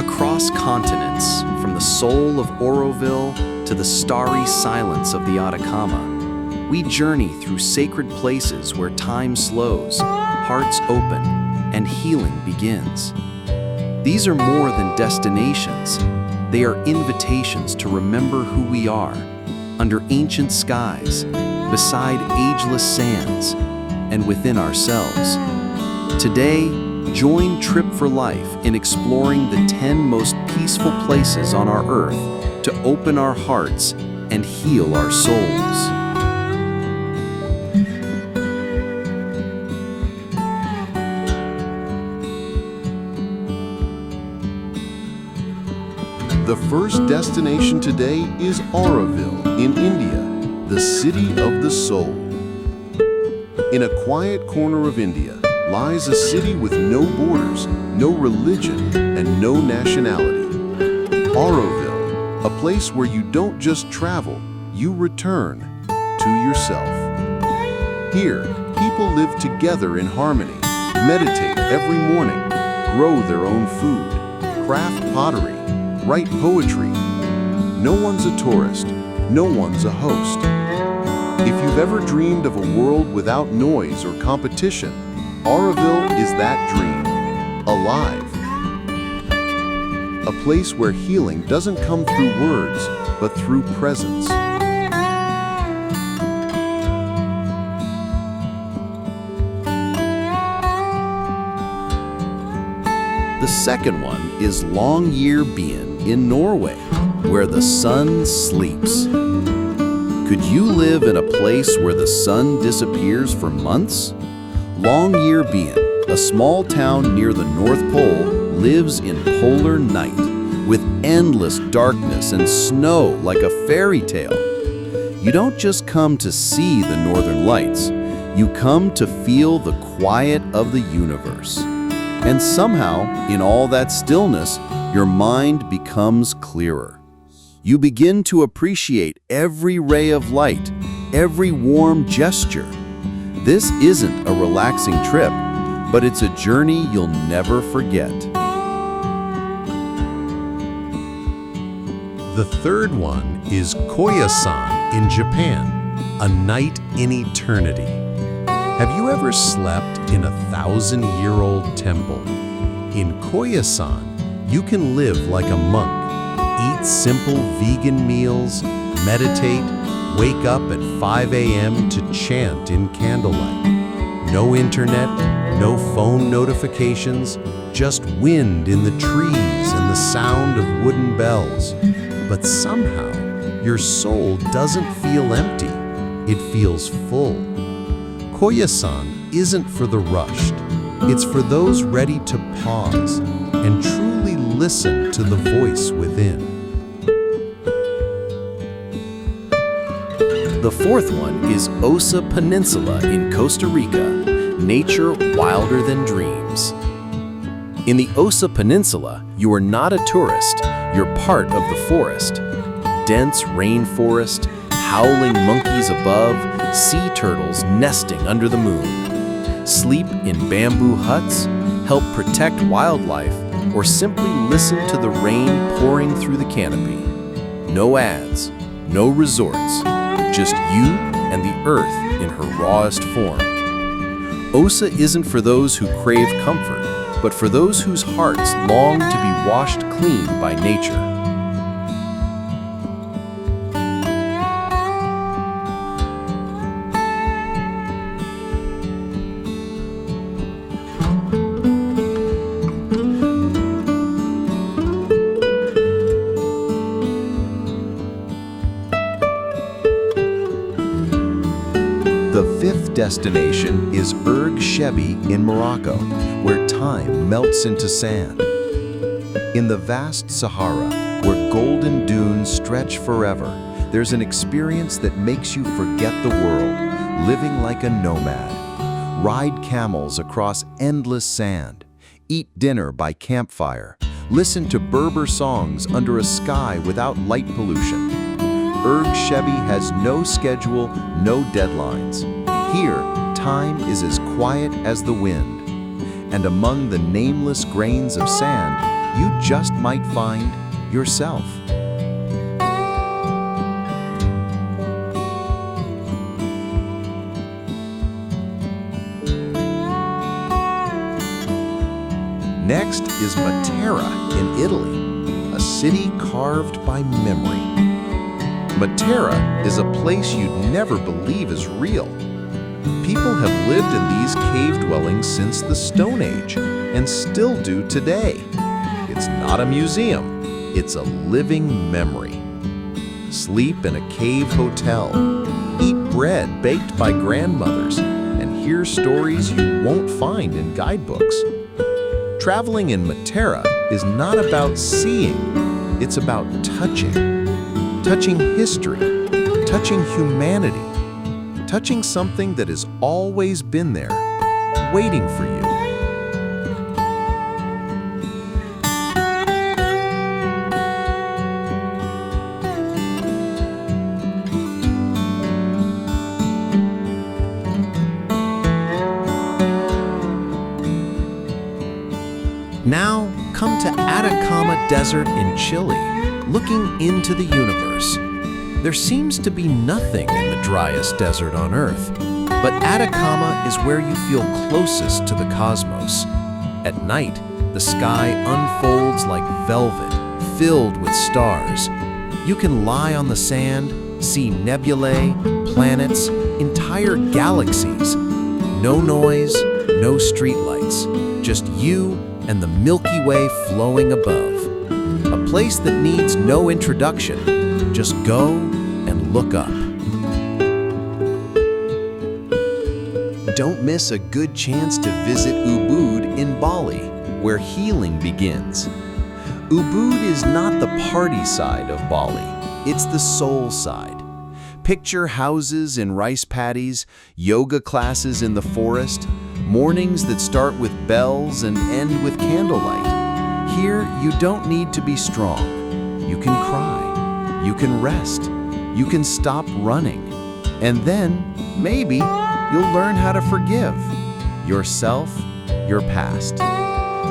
Across continents, from the soul of Auroville to the starry silence of the Atacama, we journey through sacred places where time slows, hearts open, and healing begins. These are more than destinations. They are invitations to remember who we are, under ancient skies, beside ageless sands, and within ourselves. Today, join Trip for Life in exploring the 10 most peaceful places on our earth to open our hearts and heal our souls. The first destination today is Auroville in India, the city of the soul. In a quiet corner of India lies a city with no borders, no religion, and no nationality. Auroville, a place where you don't just travel, you return to yourself. Here, people live together in harmony, meditate every morning, grow their own food, craft pottery, write poetry. No one's a tourist, no one's a host. If you've ever dreamed of a world without noise or competition, Auroville is that dream, alive. A place where healing doesn't come through words, but through presence. The second one is Longyearbyen in Norway, where the sun sleeps. Could you live in a place where the sun disappears for months? Longyearbyen, a small town near the North Pole, lives in polar night, with endless darkness and snow like a fairy tale. You don't just come to see the northern lights, you come to feel the quiet of the universe. And somehow, in all that stillness, your mind becomes clearer. You begin to appreciate every ray of light, every warm gesture. This isn't a relaxing trip, but it's a journey you'll never forget. The third one is Koya-san in Japan, a night in eternity. Have you ever slept in a 1,000-year-old temple? In Koya-san, you can live like a monk, eat simple vegan meals, meditate, wake up at 5 a.m. to chant in candlelight. No internet, no phone notifications, just wind in the trees and the sound of wooden bells. But somehow, your soul doesn't feel empty. It feels full. Koya-san isn't for the rushed. It's for those ready to pause and truly listen to the voice within. The fourth one is Osa Peninsula in Costa Rica, nature wilder than dreams. In the Osa Peninsula, you are not a tourist, you're part of the forest. Dense rainforest, howling monkeys above, sea turtles nesting under the moon. Sleep in bamboo huts, help protect wildlife, or simply listen to the rain pouring through the canopy. No ads, no resorts, just you and the earth in her rawest form. Osa isn't for those who crave comfort, but for those whose hearts long to be washed clean by nature. The fifth destination is Chebbi in Morocco, where time melts into sand. In the vast Sahara, where golden dunes stretch forever, there's an experience that makes you forget the world, living like a nomad. Ride camels across endless sand, eat dinner by campfire, listen to Berber songs under a sky without light pollution. Chebbi has no schedule, no deadlines. Here, time is as quiet as the wind. And among the nameless grains of sand you just might find yourself. Next is Matera in Italy, a city carved by memory. Matera is a place you'd never believe is real. People have lived in these cave dwellings since the Stone Age and still do today. It's not a museum, it's a living memory. Sleep in a cave hotel, eat bread baked by grandmothers, and hear stories you won't find in guidebooks. Traveling in Matera is not about seeing, it's about touching. Touching history, touching humanity, touching something that has always been there, waiting for you. Now, come to Atacama Desert in Chile, looking into the universe. There seems to be nothing in the driest desert on Earth, but Atacama is where you feel closest to the cosmos. At night, the sky unfolds like velvet, filled with stars. You can lie on the sand, see nebulae, planets, entire galaxies. No noise, no streetlights, just you and the Milky Way flowing above. A place that needs no introduction. Just go and look up. Don't miss a good chance to visit Ubud in Bali, where healing begins. Ubud is not the party side of Bali, it's the soul side. Picture houses in rice paddies, yoga classes in the forest, mornings that start with bells and end with candlelight. Here, you don't need to be strong. You can cry, you can rest, you can stop running. And then, maybe, you'll learn how to forgive yourself, your past.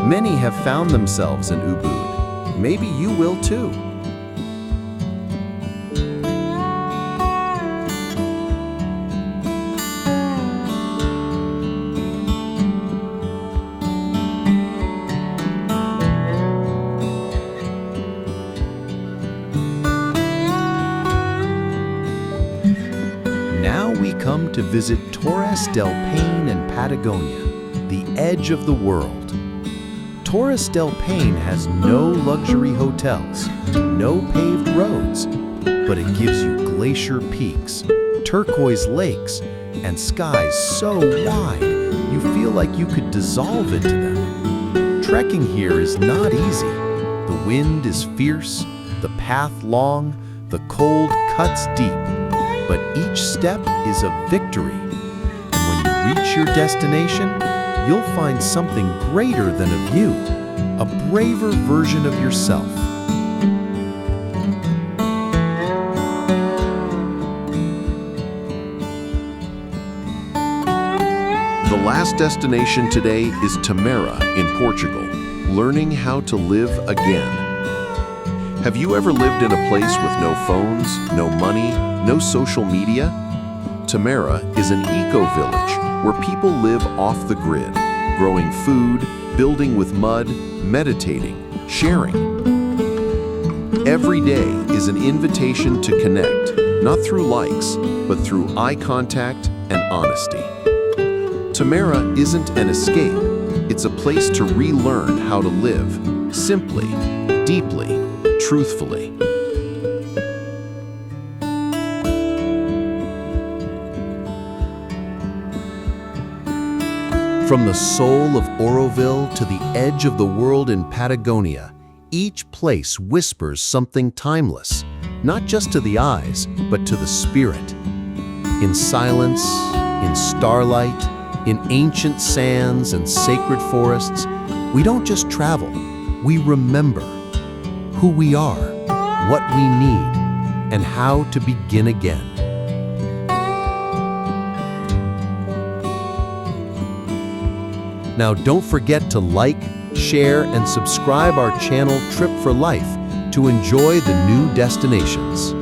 Many have found themselves in Ubud. Maybe you will too. Now we come to visit Torres del Paine in Patagonia, the edge of the world. Torres del Paine has no luxury hotels, no paved roads, but it gives you glacier peaks, turquoise lakes, and skies so wide you feel like you could dissolve into them. Trekking here is not easy. The wind is fierce, the path long, the cold cuts deep. But each step is a victory. And when you reach your destination, you'll find something greater than a view, a braver version of yourself. The last destination today is Tamera in Portugal, learning how to live again. Have you ever lived in a place with no phones, no money, no social media? Tamera is an eco-village where people live off the grid, growing food, building with mud, meditating, sharing. Every day is an invitation to connect, not through likes, but through eye contact and honesty. Tamera isn't an escape, it's a place to relearn how to live, simply, deeply, truthfully. From the soul of Auroville to the edge of the world in Patagonia, each place whispers something timeless, not just to the eyes, but to the spirit. In silence, in starlight, in ancient sands and sacred forests, we don't just travel, we remember who we are, what we need, and how to begin again. Now, don't forget to like, share, and subscribe our channel Trip for Life to enjoy the new destinations.